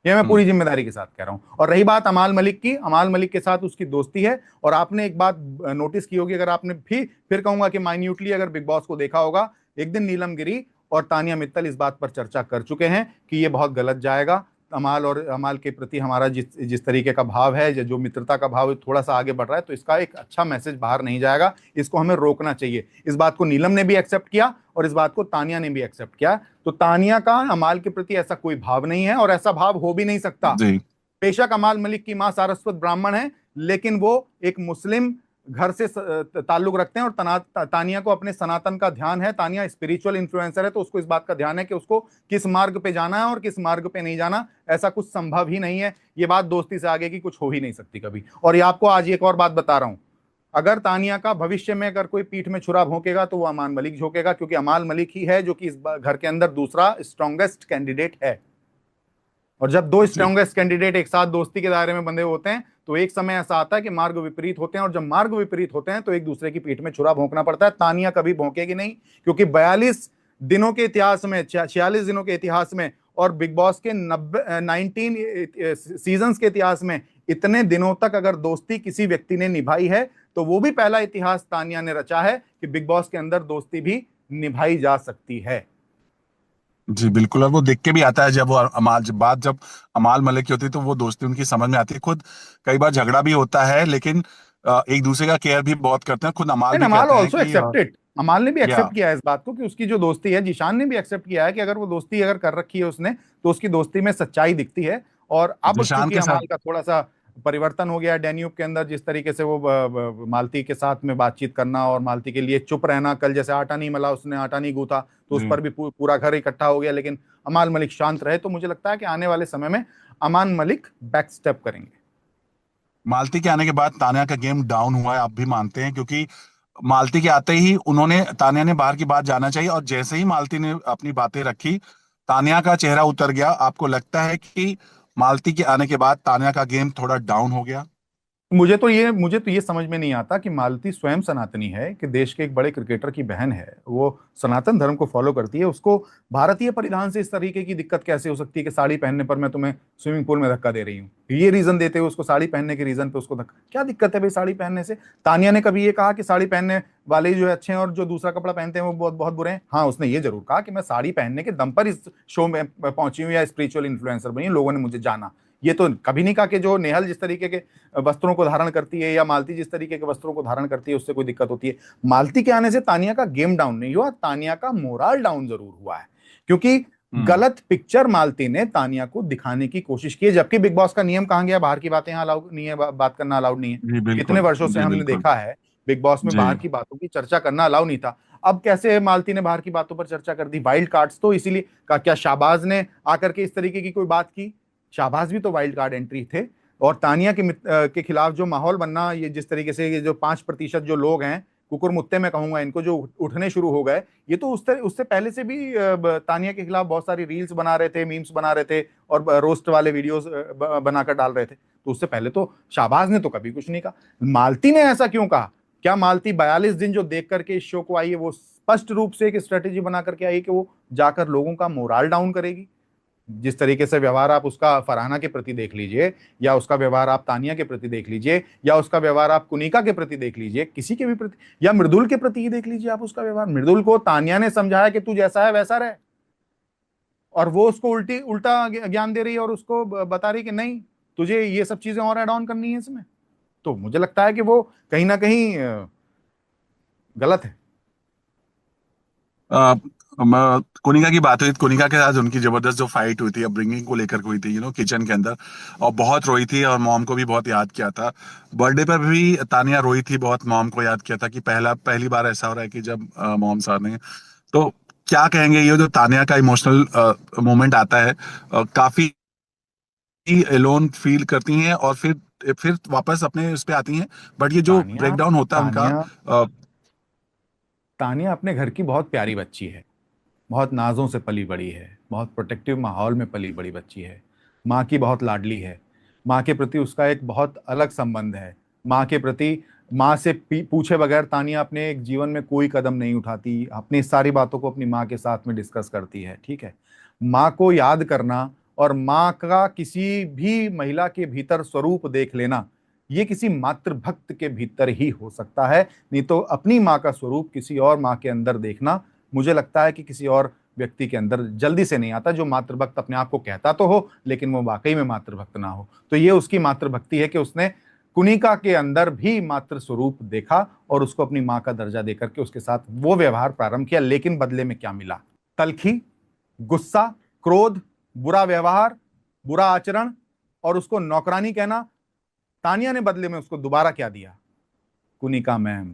ये मैं पूरी जिम्मेदारी के साथ कह रहा हूं। और रही बात अमाल मलिक की, अमाल मलिक के साथ उसकी दोस्ती है। और आपने एक बात नोटिस की होगी, अगर आपने भी, फिर कहूंगा कि माइन्यूटली अगर बिग बॉस को देखा होगा, एक दिन नीलम गिरी और तानिया मित्तल इस बात पर चर्चा कर चुके हैं कि ये बहुत गलत जाएगा। अमाल और अमाल के प्रति हमारा जिस जिस तरीके का भाव है, जो मित्रता का भाव थोड़ा सा आगे बढ़ रहा है, तो इसका एक अच्छा मैसेज बाहर नहीं जाएगा, इसको हमें रोकना चाहिए। इस बात को नीलम ने भी एक्सेप्ट किया और इस बात को तानिया ने भी एक्सेप्ट किया। तो तानिया का अमाल के प्रति ऐसा कोई भाव नहीं है और ऐसा भाव हो भी नहीं सकता। जी। बेशक अमाल मलिक की मां सारस्वत ब्राह्मण है, लेकिन वो एक मुस्लिम घर से ताल्लुक रखते हैं और तानिया को अपने सनातन का ध्यान है, तानिया स्पिरिचुअल इन्फ्लुएंसर है, तो उसको इस बात का ध्यान है कि उसको किस मार्ग पे जाना है और किस मार्ग पे नहीं जाना। ऐसा कुछ संभव ही नहीं है, ये बात दोस्ती से आगे की कुछ हो ही नहीं सकती कभी। और ये आपको आज एक और बात बता रहा हूं, अगर तानिया का भविष्य में अगर कोई पीठ में छुरा भोंकेगा तो वो अमान मलिक झोंकेगा, क्योंकि अमान मलिक ही है जो कि इस घर के अंदर दूसरा स्ट्रॉन्गेस्ट कैंडिडेट है। और जब दो जी। स्ट्रॉन्गेस्ट कैंडिडेट एक साथ दोस्ती के दायरे में बंधे होते हैं तो एक समय ऐसा आता है कि मार्ग विपरीत होते हैं, और जब मार्ग विपरीत होते हैं तो एक दूसरे की पीठ में छुरा भोंकना पड़ता है। तानिया कभी भोंकेगी नहीं, क्योंकि 42 दिनों के इतिहास में, 46 दिनों के इतिहास में और बिग बॉस के 19 सीजन के इतिहास में इतने दिनों तक अगर दोस्ती किसी व्यक्ति ने निभाई है तो वो भी पहला इतिहास तानिया ने रचा है कि बिग बॉस के अंदर दोस्ती भी निभाई जा सकती है। जी बिल्कुल, और वो देख के भी आता है जब वो जब अमाल मलिक की होती है तो वो दोस्ती उनकी समझ में आती है। खुद कई बार झगड़ा भी होता है, लेकिन एक दूसरे का केयर भी बहुत करते हैं। खुद अमाल एंड भी अमाल कहते हैं ऑल्सो कि एक्सेप्टेड, अमाल ने भी या एक्सेप्ट किया है इस बात को कि उसकी जो दोस्ती है, जिशान ने भी एक्सेप्ट किया है कि अगर वो दोस्ती अगर कर रखी है उसने तो उसकी दोस्ती में सच्चाई दिखती है। और अब जिशान चूंकि के साथ। अमाल का थोड़ा सा परिवर्तन हो गया है डैन्यूब के अंदर, जिस तरीके से वो मालती के साथ में बातचीत करना और मालती के लिए चुप रहना, कल जैसे आटा नहीं मला, उसने आटा नहीं गूथा तो उस जी। पर भी पूरा घर इकट्ठा हो गया, लेकिन अमाल मलिक शांत रहे। तो मुझे लगता है कि आने वाले समय में अमान मलिक बैक स्टेप करेंगे। मालती के आने के बाद तान्या का गेम डाउन हुआ है, आप भी मानते हैं? क्योंकि मालती के आते ही उन्होंने तान्या ने बाहर की बात जाना चाहिए, और जैसे ही मालती ने अपनी बातें रखी, तान्या का चेहरा उतर गया। आपको लगता है कि मालती के आने के बाद तान्या का गेम थोड़ा डाउन हो गया? मुझे तो ये समझ में नहीं आता कि मालती स्वयं सनातनी है, कि देश के एक बड़े क्रिकेटर की बहन है, वो सनातन धर्म को फॉलो करती है, उसको भारतीय परिधान से इस तरीके की दिक्कत कैसे हो सकती है कि साड़ी पहनने पर मैं तुम्हें स्विमिंग पूल में धक्का दे रही हूँ, ये रीजन देते हुए उसको साड़ी पहनने के रीजन पे उसको धक्का, क्या दिक्कत है भाई साड़ी पहनने से? तानिया ने कभी ये कहा कि साड़ी पहनने वाले ही जो है अच्छे हैं और जो दूसरा कपड़ा पहनते हैं वो बहुत बहुत बुरे हैं? हाँ, उसने ये जरूर कहा कि मैं साड़ी पहनने के दम पर इस शो में पहुंची हूँ या स्पिरिचुअल इन्फ्लुएंसर बनी हूँ, लोगों ने मुझे जाना। ये तो कभी नहीं कहा कि जो नेहल जिस तरीके के वस्त्रों को धारण करती है या मालती जिस तरीके के वस्त्रों को धारण करती है उससे कोई दिक्कत होती है। मालती के आने से तानिया का गेम डाउन नहीं हुआ, तानिया का मोरल डाउन जरूर हुआ है, क्योंकि हम्म। गलत पिक्चर मालती ने तानिया को दिखाने की कोशिश की है। जबकि बिग बॉस का नियम कहाँ गया, बाहर की बातें यहाँ अलाउड नहीं है, बात करना अलाउड नहीं है। जी कितने बिल्कुल। वर्षों से जी हमने बिल्कुल। देखा है बिग बॉस में जी। बाहर की बातों की चर्चा करना अलाउ नहीं था। अब कैसे मालती ने बाहर की बातों पर चर्चा कर दी? वाइल्ड कार्ड्स तो इसीलिए का क्या शाहबाज ने आकर के इस तरीके की कोई बात की? शाहबाज भी तो वाइल्ड कार्ड एंट्री थे। और तानिया के खिलाफ जो माहौल बनना, ये जिस तरीके से ये जो 5% जो लोग हैं, कुकुर मुत्ते में कहूंगा इनको, जो उठने शुरू हो गए, ये तो उससे पहले से भी तानिया के खिलाफ बहुत सारी रील्स बना रहे थे, मीम्स बना रहे थे और रोस्ट वाले वीडियोस बनाकर डाल रहे थे। तो उससे पहले तो शाहबाज ने तो कभी कुछ नहीं कहा। मालती ने ऐसा क्यों कहा? क्या मालती 42 दिन जो देख करके इस शो को आई है वो स्पष्ट रूप से एक स्ट्रेटेजी बना करके आई है कि वो जाकर लोगों का मोरल डाउन करेगी? जिस तरीके से व्यवहार आप उसका फरहाना के प्रति देख लीजिए, या उसका व्यवहार आप तानिया के प्रति देख लीजिए, या उसका व्यवहार आप कुनिका के प्रति देख लीजिए, किसी के भी प्रति, या मृदुल के प्रति ही देख लीजिए आप उसका व्यवहार। मृदुल को तानिया ने समझाया कि तू जैसा है वैसा रहे, और वो उसको उल्टा ज्ञान दे रही है और उसको बता रही कि नहीं, तुझे ये सब चीजें और ऐड ऑन करनी है इसमें। तो मुझे लगता है कि वो कहीं ना कहीं गलत है। आ, कोनिका की बात हुई तो कोनिका के साथ उनकी जबरदस्त जो फाइट हुई थी अपब्रिंगिंग को लेकर हुई थी, किचन के अंदर, और बहुत रोई थी और मॉम को भी बहुत याद किया था। बर्थडे पर भी तानिया रोई थी, बहुत मॉम को याद किया था कि पहली बार ऐसा हो रहा है कि जब मॉम साथ नहीं है। तो क्या कहेंगे, ये जो तानिया का इमोशनल मोमेंट आता है, काफी एलोन फील करती हैं और फिर वापस अपने उस पे आती हैं, बट ये जो तानिया ब्रेकडाउन होता है उनका। तानिया तानिया अपने घर की बहुत प्यारी बच्ची है, बहुत नाजों से पली बड़ी है, बहुत प्रोटेक्टिव माहौल में पली बड़ी बच्ची है, माँ की बहुत लाडली है। माँ के प्रति उसका एक बहुत अलग संबंध है। माँ के प्रति, माँ से पूछे बगैर तानिया अपने एक जीवन में कोई कदम नहीं उठाती, अपनी सारी बातों को अपनी माँ के साथ में डिस्कस करती है, ठीक है। माँ को याद करना और माँ का किसी भी महिला के भीतर स्वरूप देख लेना, ये किसी मातृभक्त के भीतर ही हो सकता है, नहीं तो अपनी माँ का स्वरूप किसी और माँ के अंदर देखना, मुझे लगता है कि किसी और व्यक्ति के अंदर जल्दी से नहीं आता, जो मातृभक्त अपने आप को कहता तो हो लेकिन वो वाकई में मातृभक्त ना हो। तो ये उसकी मातृभक्ति है कि उसने कुनिका के अंदर भी मातृ स्वरूप देखा और उसको अपनी माँ का दर्जा देकर के उसके साथ वो व्यवहार प्रारंभ किया। लेकिन बदले में क्या मिला? तलखी, गुस्सा, क्रोध, बुरा व्यवहार, बुरा आचरण और उसको नौकरानी कहना। तानिया ने बदले में उसको दोबारा क्या दिया? कुनिका मैम,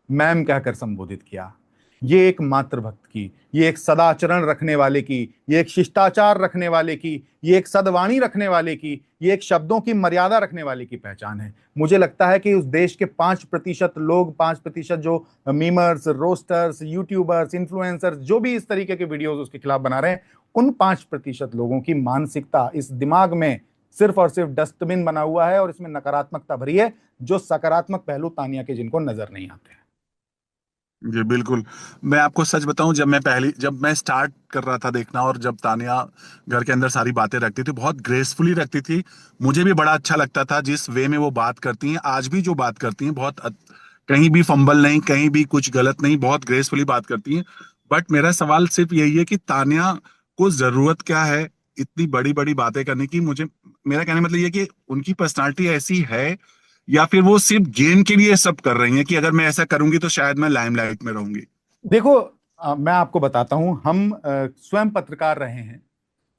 मैम कहकर संबोधित किया। ये एक मातृभक्त की, ये एक सदाचरण रखने वाले की, ये एक शिष्टाचार रखने वाले की, ये एक सद्वाणी रखने वाले की, ये एक शब्दों की मर्यादा रखने वाले की पहचान है। मुझे लगता है कि उस देश के 5% लोग, 5% जो मीमर्स, रोस्टर्स, यूट्यूबर्स, इन्फ्लुएंसर्स, जो भी इस तरीके के वीडियोस उसके खिलाफ बना रहे हैं, उन 5% लोगों की मानसिकता, इस दिमाग में सिर्फ और सिर्फ डस्टबिन बना हुआ है और इसमें नकारात्मकता भरी है, जो सकारात्मक पहलू तानिया के जिनको नजर नहीं आते हैं। जी बिल्कुल। मैं आपको सच बताऊं, जब मैं स्टार्ट कर रहा था देखना, और जब तानिया घर के अंदर सारी बातें रखती थी, बहुत ग्रेसफुली रखती थी, मुझे भी बड़ा अच्छा लगता था जिस वे में वो बात करती हैं। आज भी जो बात करती हैं, कहीं भी फंबल नहीं, कहीं भी कुछ गलत नहीं, बहुत ग्रेसफुली बात करती हैं। बट मेरा सवाल सिर्फ यही है कि तानिया को जरूरत क्या है इतनी बड़ी बड़ी बातें करने की? मेरा कहने का मतलब ये है कि उनकी पर्सनालिटी ऐसी है, या फिर वो सिर्फ गेम के लिए सब कर रही हैं कि अगर मैं ऐसा करूंगी तो शायद मैं लाइमलाइट में रहूंगी? देखो, मैं आपको बताता हूं, हम स्वयं पत्रकार रहे हैं,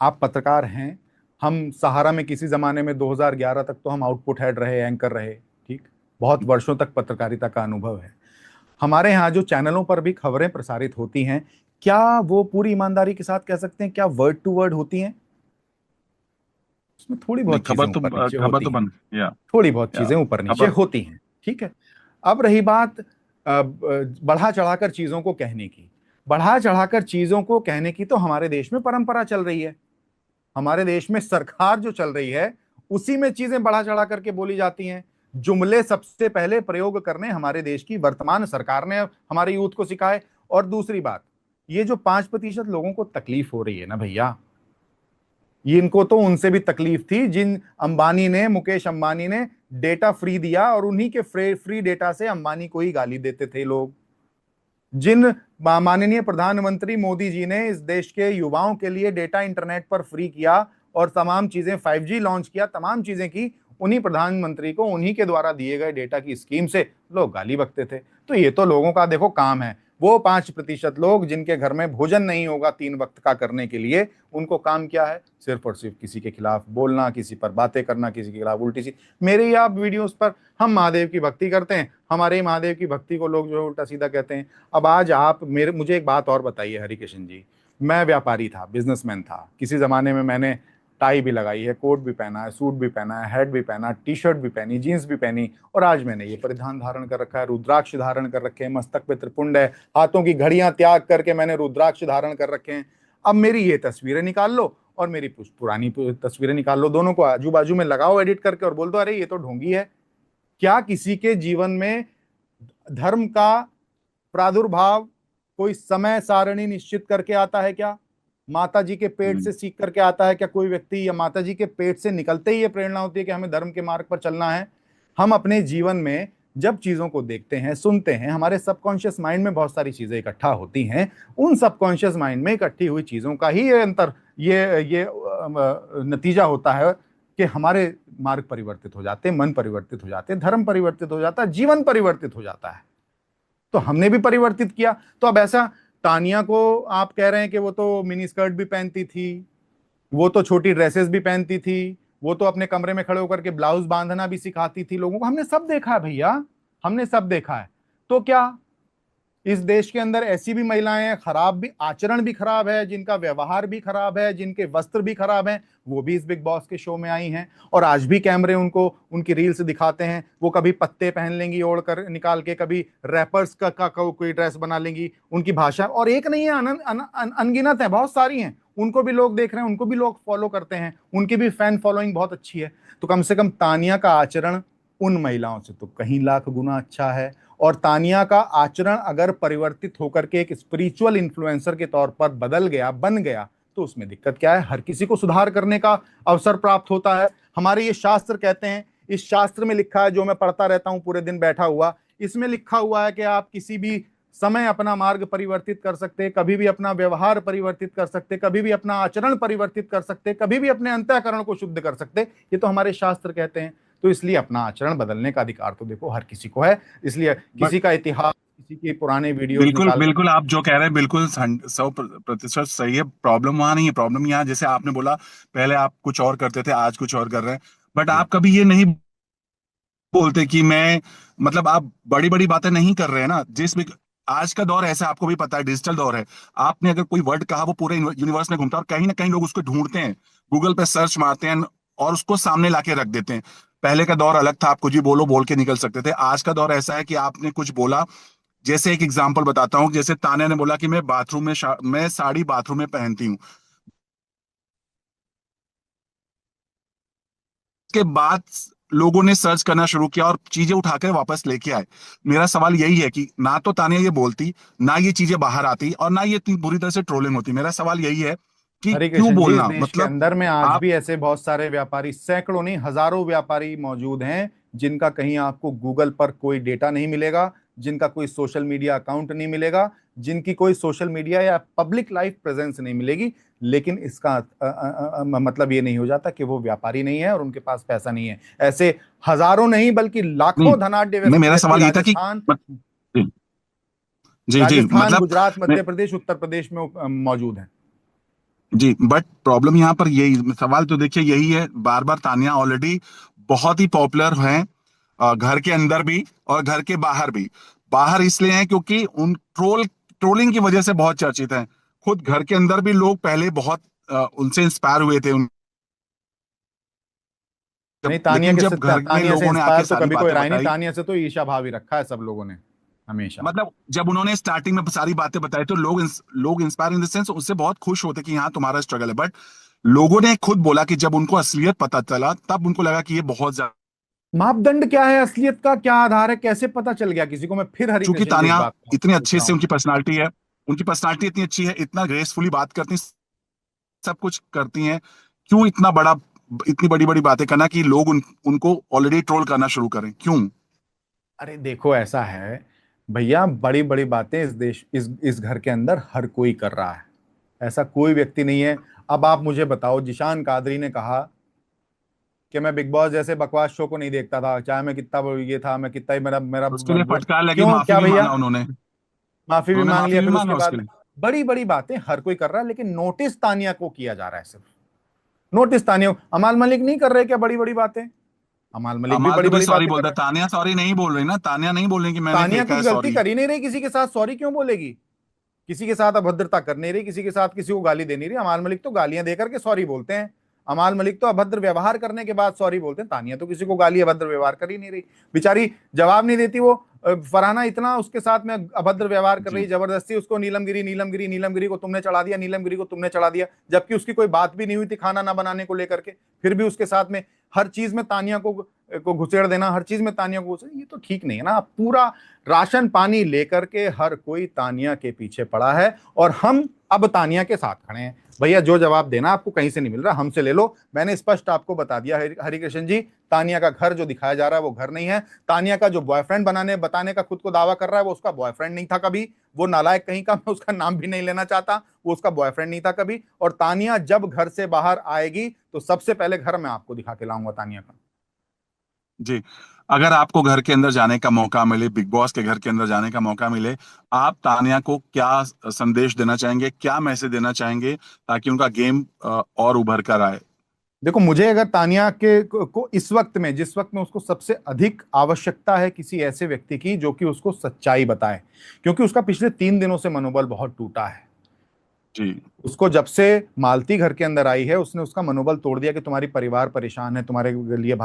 आप पत्रकार हैं। हम सहारा में किसी जमाने में 2011 तक तो हम आउटपुट हेड रहे, एंकर रहे, ठीक। बहुत वर्षों तक पत्रकारिता का अनुभव है। हमारे यहाँ जो चैनलों पर भी खबरें प्रसारित होती हैं, क्या वो पूरी ईमानदारी के साथ कह सकते हैं क्या वर्ड टू वर्ड होती हैं? उसमें थोड़ी नहीं, बहुत चीजें ऊपर नीचे खबर होती तो हैं, बन या थोड़ी बहुत या चीजें ऊपर नीचे खबर। होती हैं, ठीक है। अब रही बात बढ़ा चढ़ाकर चीजों को कहने की। बढ़ा चढ़ाकर चीजों को कहने की तो हमारे देश में परंपरा चल रही है। हमारे देश में सरकार जो चल रही है, उसी में चीजें बढ़ा चढ़ा करके बोली जाती हैं। जुमले सबसे पहले प्रयोग करने हमारे देश की वर्तमान सरकार ने हमारे यूथ को सिखाए। और दूसरी बात, ये जो 5% लोगों को तकलीफ हो रही है ना भैया, ये इनको तो उनसे भी तकलीफ थी जिन अंबानी ने, मुकेश अंबानी ने डेटा फ्री दिया, और उन्हीं के फ्री डेटा से अंबानी को ही गाली देते थे लोग। जिन माननीय प्रधानमंत्री मोदी जी ने इस देश के युवाओं के लिए डेटा इंटरनेट पर फ्री किया और तमाम चीजें 5G लॉन्च किया, तमाम चीजें की, उन्हीं प्रधानमंत्री को, उन्हीं के द्वारा दिए गए डेटा की स्कीम से लोग गाली बकते थे। तो ये तो लोगों का देखो काम है। वो 5% लोग जिनके घर में भोजन नहीं होगा 3 वक्त का करने के लिए, उनको काम क्या है? सिर्फ और सिर्फ किसी के खिलाफ बोलना, किसी पर बातें करना, किसी के खिलाफ उल्टी सी। मेरे ही आप वीडियोस पर हम महादेव की भक्ति करते हैं, हमारे ही महादेव की भक्ति को लोग जो है उल्टा सीधा कहते हैं। अब आज आप मुझे एक बात और बताइए हरिकिशन जी, मैं व्यापारी था, बिजनेसमैन था, किसी जमाने में मैंने टाई भी लगाई है, कोट भी पहना है, सूट भी पहना है, हैट भी पहना, टी शर्ट भी पहनी, जीन्स भी पहनी, और आज मैंने ये परिधान धारण कर रखा है, रुद्राक्ष धारण कर रखे हैं, मस्तक पे त्रिपुंड है, हाथों की घड़ियां त्याग करके मैंने रुद्राक्ष धारण कर रखे हैं। अब मेरी ये तस्वीरें निकाल लो और मेरी पुरानी तस्वीरें निकाल लो, दोनों को आजू बाजू में लगाओ एडिट करके और बोल दो अरे ये तो ढोंगी है। क्या किसी के जीवन में धर्म का प्रादुर्भाव कोई समय सारणी निश्चित करके आता है क्या? माता जी के पेट हम्म। से सीख करके आता है क्या कोई व्यक्ति? या माता जी के पेट से निकलते ही ये प्रेरणा होती है कि हमें धर्म के मार्ग पर चलना है? हम अपने जीवन में जब चीजों को देखते हैं, सुनते हैं, हमारे सबकॉन्शियस माइंड में बहुत सारी चीजें इकट्ठा होती हैं। उन सबकॉन्शियस माइंड में इकट्ठी हुई चीजों का ही ये नतीजा होता है कि हमारे मार्ग परिवर्तित हो जाते हैं, मन परिवर्तित हो जाते हैं, धर्म परिवर्तित हो जाता है, जीवन परिवर्तित हो जाता है। तो हमने भी परिवर्तित किया। तो अब ऐसा, तानिया को आप कह रहे हैं कि वो तो मिनी स्कर्ट भी पहनती थी, वो तो छोटी ड्रेसेस भी पहनती थी, वो तो अपने कमरे में खड़े होकर के ब्लाउज बांधना भी सिखाती थी लोगों को। हमने सब देखा है भैया, हमने सब देखा है। तो क्या इस देश के अंदर ऐसी भी महिलाएं हैं, खराब भी आचरण भी खराब है, जिनका व्यवहार भी खराब है, जिनके वस्त्र भी खराब हैं, वो भी इस बिग बॉस के शो में आई हैं, और आज भी कैमरे उनको उनकी रील्स दिखाते हैं। वो कभी पत्ते पहन लेंगी ओढ़ कर निकाल के, कभी रैपर्स का कोई ड्रेस बना लेंगी। उनकी भाषा और एक नहीं है, अनगिनत है, बहुत सारी हैं। उनको भी लोग देख रहे हैं, उनको भी लोग फॉलो करते हैं, उनकी भी फैन फॉलोइंग बहुत अच्छी है। तो कम से कम तानिया का आचरण उन महिलाओं से तो कहीं लाख गुना अच्छा है। और तानिया का आचरण अगर परिवर्तित होकर के एक स्पिरिचुअल इन्फ्लुएंसर के तौर पर बदल गया, बन गया, तो उसमें दिक्कत क्या है? हर किसी को सुधार करने का अवसर प्राप्त होता है। हमारे ये शास्त्र कहते हैं, इस शास्त्र में लिखा है, जो मैं पढ़ता रहता हूं पूरे दिन बैठा हुआ, इसमें लिखा हुआ है कि आप किसी भी समय अपना मार्ग परिवर्तित कर सकते, कभी भी अपना व्यवहार परिवर्तित कर सकते, कभी भी अपना आचरण परिवर्तित कर सकते, कभी भी अपने अंतःकरण को शुद्ध कर सकते। ये तो हमारे शास्त्र कहते हैं। तो इसलिए अपना आचरण बदलने का अधिकार तो देखो हर किसी को है। इसलिए बट किसी का इतिहास, किसी के पुराने वीडियोस बिल्कुल निकाल कर। बिल्कुल, आप जो कह रहे हैं बिल्कुल 100% सही है। प्रॉब्लम वहां नहीं है, प्रॉब्लम यहाँ, जैसे आपने बोला, पहले आप कुछ और करते थे, आज कुछ और कर रहे हैं। बट जी। आप कभी ये नहीं बोलते कि मैं, मतलब आप बड़ी बड़ी बातें नहीं कर रहे हैं ना, जिस भी, आज का दौर ऐसा है, आपको भी पता है, डिजिटल दौर है। आपने अगर कोई वर्ड कहा, वो पूरे यूनिवर्स में घूमता है, और कहीं ना कहीं लोग उसको ढूंढते हैं, गूगल पे सर्च मारते हैं, और उसको सामने लाके रख देते हैं। पहले का दौर अलग था, आप कुछ भी बोलो, बोल के निकल सकते थे। आज का दौर ऐसा है कि आपने कुछ बोला, जैसे एक एग्जांपल बताता हूँ, जैसे तान्या ने बोला कि मैं बाथरूम में मैं साड़ी बाथरूम में पहनती हूँ। के बाद लोगों ने सर्च करना शुरू किया और चीजें उठाकर वापस लेके आए। मेरा सवाल यही है कि ना तो तानिया ये बोलती, ना ये चीजें बाहर आती, और ना ये इतनी बुरी तरह से ट्रोलिंग होती। मेरा सवाल यही है कि हरे क्यों कृष्ण जी, इस बोलना, देश के मतलब अंदर में आज आप। भी ऐसे बहुत सारे व्यापारी, सैकड़ों नहीं हजारों व्यापारी मौजूद हैं, जिनका कहीं आपको गूगल पर कोई डेटा नहीं मिलेगा, जिनका कोई सोशल मीडिया अकाउंट नहीं मिलेगा, जिनकी कोई सोशल मीडिया या पब्लिक लाइफ प्रेजेंस नहीं मिलेगी। लेकिन इसका मतलब ये नहीं हो जाता कि वो व्यापारी नहीं है और उनके पास पैसा नहीं है। ऐसे हजारों नहीं बल्कि नहीं, लाखों धनाढ्य नहीं, मेरा व्यक्ति सवाल ये था कि राजस्थान, जी, जी, जी, राजस्थान, मतलब गुजरात, मैं, मध्य प्रदेश, उत्तर प्रदेश में मौजूद हैं। जी, बट प्रॉब्लम यहाँ पर यही, सवाल तो देखिए यही है, बार बार तानिया ऑलरेडी बहुत ही पॉपुलर हैं, घर के अंदर भी और घर के बाहर भी। बाहर इसलिए हैं क्योंकि उन ट्रोलिंग की वजह से बहुत चर्चित हैं। खुद घर के अंदर भी लोग पहले बहुत उनसे इंस्पायर हुए थे, नहीं, लेकिन जब घर में तानिया से लोगों ने आके इंस्पायर तो सारी कभी कोई बातें रहा ही नहीं। बताई, तानिया से तो ईर्ष्या भाव ही रखा है सब लोगों ने, हमेशा। मतलब जब उन्होंने स्टार्टिंग में सारी बातें बताई, तो लोग इंस्पायर इन द सेंस उससे बहुत खुश होते कि हाँ तुम्हारा स्ट्रगल है। बट लोगों ने खुद बोला कि जब उनको असलियत पता चला, तब उनको लगा कि ये बहुत ज्यादा। मापदंड क्या है, असलियत का क्या आधार है, कैसे पता चल गया किसी को? मैं फिर हरि चूंकि कृष्ण जी एक तानिया बात इतने पूछ अच्छे रहा से, हूँ। उनकी पर्सनालिटी है, उनकी पर्सनालिटी इतनी अच्छी है, इतना ग्रेसफुली बात करती हैं, सब कुछ करती हैं, क्यों इतनी बड़ी बड़ी बातें करना कि लोग उनको ऑलरेडी ट्रोल करना शुरू करें, क्यों? अरे देखो, ऐसा है भैया, बड़ी बड़ी बातें इस देश, इस घर के अंदर हर कोई कर रहा है। ऐसा कोई व्यक्ति नहीं है। अब आप मुझे बताओ, जिशान कादरी ने कहा कि मैं बिग बॉस जैसे बकवास शो को नहीं देखता था, चाहे मैं कितना ये था, मैं कितना ही मेरा मेरा उसके लिए फटकार लगी, क्यों, माफी क्या भी भैया? मांगा उन्होंने माफी भी उन्होंने मांग माफी लिया, भी फिर उसके मांगा उसके बाद लिए। बड़ी बड़ी बातें हर कोई कर रहा है, लेकिन नोटिस तानिया को किया जा रहा है सिर्फ। नोटिस तानिया, अमाल मलिक नहीं कर रहे क्या बड़ी बड़ी बातें? अमाल मलिक भी अमाल बड़ी तो भाई बड़ी सॉरी बातें कर बोलता रहे है, हैं। तानिया सॉरी नहीं बोल रही ना, तानिया नहीं बोल रही कि मैंने तानिया फेंका कुछ है गलती सॉरी। कर ही नहीं रही, किसी के साथ सॉरी क्यों बोलेगी? किसी के साथ अभद्रता कर नहीं रही, किसी के साथ किसी को गाली दे नहीं रही। अमाल मलिक तो गालियां देकर के सॉरी बोलते हैं। अमाल मलिक तो अभद्र व्यवहार करने के बाद सॉरी बोलते हैं। तानिया तो किसी को गाली अभद्र व्यवहार कर ही नहीं रही, बेचारी जवाब नहीं देती वो। फरहाना इतना उसके साथ में अभद्र व्यवहार कर रही, जी, जबरदस्ती उसको नीलमगिरी नीलमगिरी नीलमगिरी को तुमने चढ़ा दिया, नीलमगिरी को तुमने चढ़ा दिया, जबकि उसकी कोई बात भी नहीं हुई थी खाना ना बनाने को लेकर के। फिर भी उसके साथ में हर चीज में तानिया को घुसेड़ देना, हर चीज में तानिया को घुसेड़, ये तो ठीक नहीं है ना। पूरा राशन पानी लेकर के हर कोई तानिया के पीछे पड़ा है, और हम अब तानिया के साथ खड़े हैं। भैया, जो जवाब देना आपको कहीं से नहीं मिल रहा, हमसे ले लो। मैंने स्पष्ट आपको बता दिया हरिकृष्ण जी, तानिया का घर जो दिखाया जा रहा है वो घर नहीं है। तानिया का जो बॉयफ्रेंड बनाने बताने का खुद को दावा कर रहा है, वो उसका बॉयफ्रेंड नहीं था कभी। वो नालायक कहीं का, मैं उसका नाम भी नहीं लेना चाहता, वो उसका बॉयफ्रेंड नहीं था कभी। और तानिया जब घर से बाहर आएगी तो सबसे पहले घर मैं आपको दिखा के लाऊंगा तानिया का। जी। अगर आपको घर के अंदर जाने का मौका मिले, बिग बॉस के घर के अंदर जाने का मौका मिले, आप तानिया को क्या संदेश देना चाहेंगे, क्या मैसेज देना चाहेंगे, ताकि उनका गेम और उभर कर आए? देखो, मुझे अगर तानिया के को इस वक्त में, जिस वक्त में उसको सबसे अधिक आवश्यकता है किसी ऐसे व्यक्ति की जो कि उसको सच्चाई बताए, क्योंकि उसका पिछले 3 दिनों से मनोबल बहुत टूटा है। जी, उसको जब से मालती घर के अंदर आई है, उसने उसका मनोबल तोड़ दिया कि तुम्हारी परिवार परेशान है, तुम्हारे लिए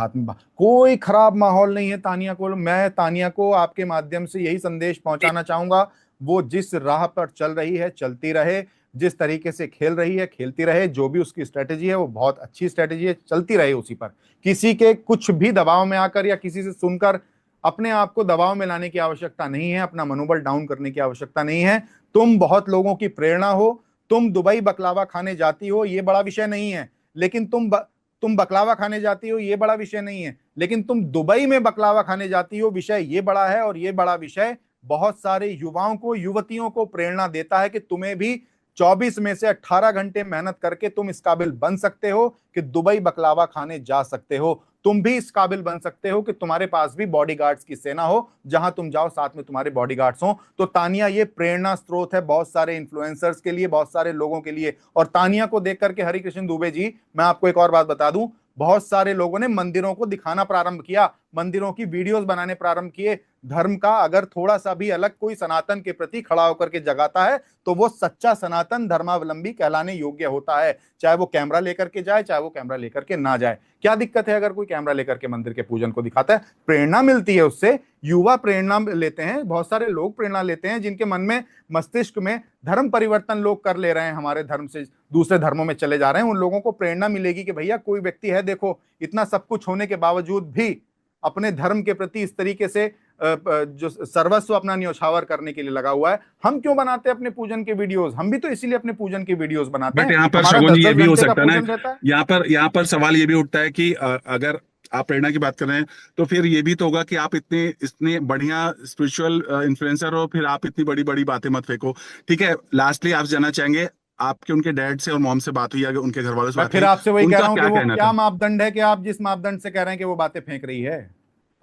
कोई खराब माहौल नहीं है। तानिया को, मैं तानिया को आपके माध्यम से यही संदेश पहुंचाना चाहूंगा, वो जिस राह पर चल रही है चलती रहे, जिस तरीके से खेल रही है खेलती रहे। जो भी उसकी स्ट्रेटेजी है वो बहुत अच्छी स्ट्रेटेजी है, चलती रहे उसी पर। किसी के कुछ भी दबाव में आकर या किसी से सुनकर अपने आप को दबाव में लाने की आवश्यकता नहीं है, अपना मनोबल डाउन करने की आवश्यकता नहीं है। तुम बहुत लोगों की प्रेरणा हो। तुम दुबई बकलावा खाने जाती हो, ये बड़ा विषय नहीं है, लेकिन तुम बकलावा खाने जाती हो, ये बड़ा विषय नहीं है, लेकिन तुम दुबई में बकलावा खाने जाती हो, विषय ये बड़ा है। और ये बड़ा विषय बहुत सारे युवाओं को, युवतियों को प्रेरणा देता है कि तुम्हें भी 24 में से 18 घंटे मेहनत करके तुम इस काबिल बन सकते हो कि दुबई बकलावा खाने जा सकते हो। तुम भी इस काबिल बन सकते हो कि तुम्हारे पास भी बॉडीगार्ड्स की सेना हो, जहां तुम जाओ साथ में तुम्हारे बॉडीगार्ड्स हो। तो तानिया ये प्रेरणा स्रोत है बहुत सारे इन्फ्लुएंसर्स के लिए, बहुत सारे लोगों के लिए। और तानिया को देख करके हरिकृष्ण दुबे जी, मैं आपको एक और बात बता दूं, बहुत सारे लोगों ने मंदिरों को दिखाना प्रारंभ किया। मंदिरों की वीडियोस बनाने प्रारंभ किए। धर्म का अगर थोड़ा सा भी अलग कोई सनातन के प्रति खड़ा होकर के जगाता है तो वो सच्चा सनातन धर्मावलंबी कहलाने योग्य होता है, चाहे वो कैमरा लेकर के जाए, चाहे वो कैमरा लेकर के ना जाए। क्या दिक्कत है अगर कोई कैमरा लेकर के मंदिर के पूजन को दिखाता है? प्रेरणा मिलती है उससे, युवा प्रेरणा लेते हैं, बहुत सारे लोग प्रेरणा लेते हैं जिनके मन में, मस्तिष्क में धर्म परिवर्तन लोग कर ले रहे हैं, हमारे धर्म से दूसरे धर्मों में चले जा रहे हैं। उन लोगों को प्रेरणा मिलेगी कि भैया कोई व्यक्ति है, देखो इतना सब कुछ होने के बावजूद भी अपने धर्म के प्रति इस तरीके से जो सर्वस्व अपना न्यौछावर करने के लिए लगा हुआ है। हम क्यों बनाते हैं अपने पूजन के वीडियोस? हम भी तो इसीलिए अपने पूजन की वीडियोस बनाते बट हैं। यहाँ पर हमारा शगुन दस जी ये दस भी हो घंटे का सकता है ना, पूजन रहता है। यहाँ पर सवाल ये भी उठता है कि अगर आप प्रेरणा की बात कर रहे हैं तो फिर ये भी तो होगा कि आप इतने इतने बढ़िया स्पिरिचुअल इन्फ्लुएंसर हो, फिर आप इतनी बड़ी बड़ी बातें मत फेंको। ठीक है, लास्टली आप जानना चाहेंगे, आपके उनके डैड से और मॉम से बात हुई, अगर उनके घर वालों से मैं बात फिर हुई, आपसे वही कह उनका रहा हूं कि क्या वो कहना क्या था? मापदंड है कि आप जिस मापदंड से कह रहे हैं कि वो बातें फेंक रही है,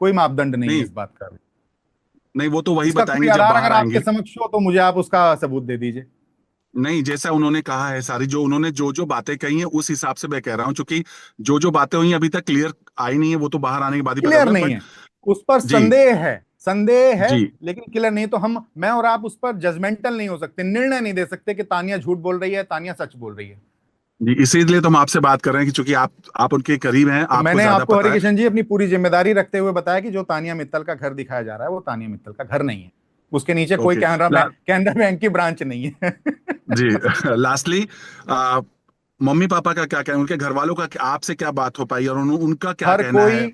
कोई मापदंड नहीं है नहीं इस बात का। नहीं, वो तो वही इसका कोई बताएंगे जब आधार बाहर अगर आपके आएंगे। समक्ष हो तो मुझे आप उसका सबूत दे दीजिए। नहीं, जैसा उन्होंने कहा है, सारी जो उन्होंने जो जो बातें कही हैं उस हिसाब से मैं कह रहा हूँ, क्योंकि जो जो बातें हुई अभी तक क्लियर आई नहीं है, वो तो बाहर आने के बाद ही पता क्लियर होगा, नहीं बट है, उस पर जी संदेह है, संदेह है, जी लेकिन क्लियर नहीं। तो हम, मैं और आप उस पर जजमेंटल नहीं हो सकते, निर्णय नहीं दे सकते कि तानिया झूठ बोल रही है, तानिया सच बोल रही है। जी, इसीलिए तो हम आपसे बात कर रहे हैं कि चूंकि आप उनके करीब हैं, तो आपको मैंने ज्यादा आपको पता है। हरिकिशन जी अपनी पूरी जिम्मेदारी रखते हुए बताया कि जो तानिया मित्तल का घर दिखाया जा रहा है वो तानिया मित्तल का घर नहीं है, उसके नीचे कोई ओके, कैनरा बैंक की ब्रांच नहीं है। जी लास्टली, मम्मी पापा का क्या कहना, उनके घर वालों का आपसे क्या बात हो पाई और उनका क्या हर कहना कोई है?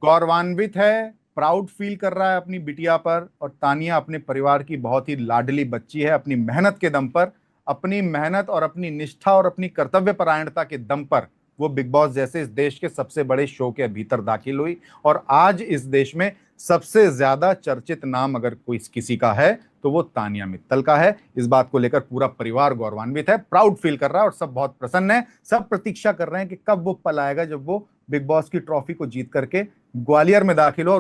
गौरवान्वित है, प्राउड फील कर रहा है अपनी बिटिया पर। और तानिया अपने परिवार की बहुत ही लाडली बच्ची है। अपनी मेहनत के दम पर, अपनी मेहनत और अपनी निष्ठा और अपनी कर्तव्य परायणता के दम पर वो बिग बॉस जैसे इस देश के सबसे बड़े शो के भीतर दाखिल हुई। और आज इस देश में सबसे ज्यादा चर्चित नाम अगर कोई किसी का है तो वो तानिया मित्तल का है। इस बात को लेकर पूरा परिवार गौरवान्वित है, प्राउड फील कर रहा है और सब बहुत प्रसन्न है। सब प्रतीक्षा कर रहे हैं कि कब वो पल आएगा जब वो बिग बॉस की ट्रॉफी को जीत करके ग्वालियर में दाखिल हो।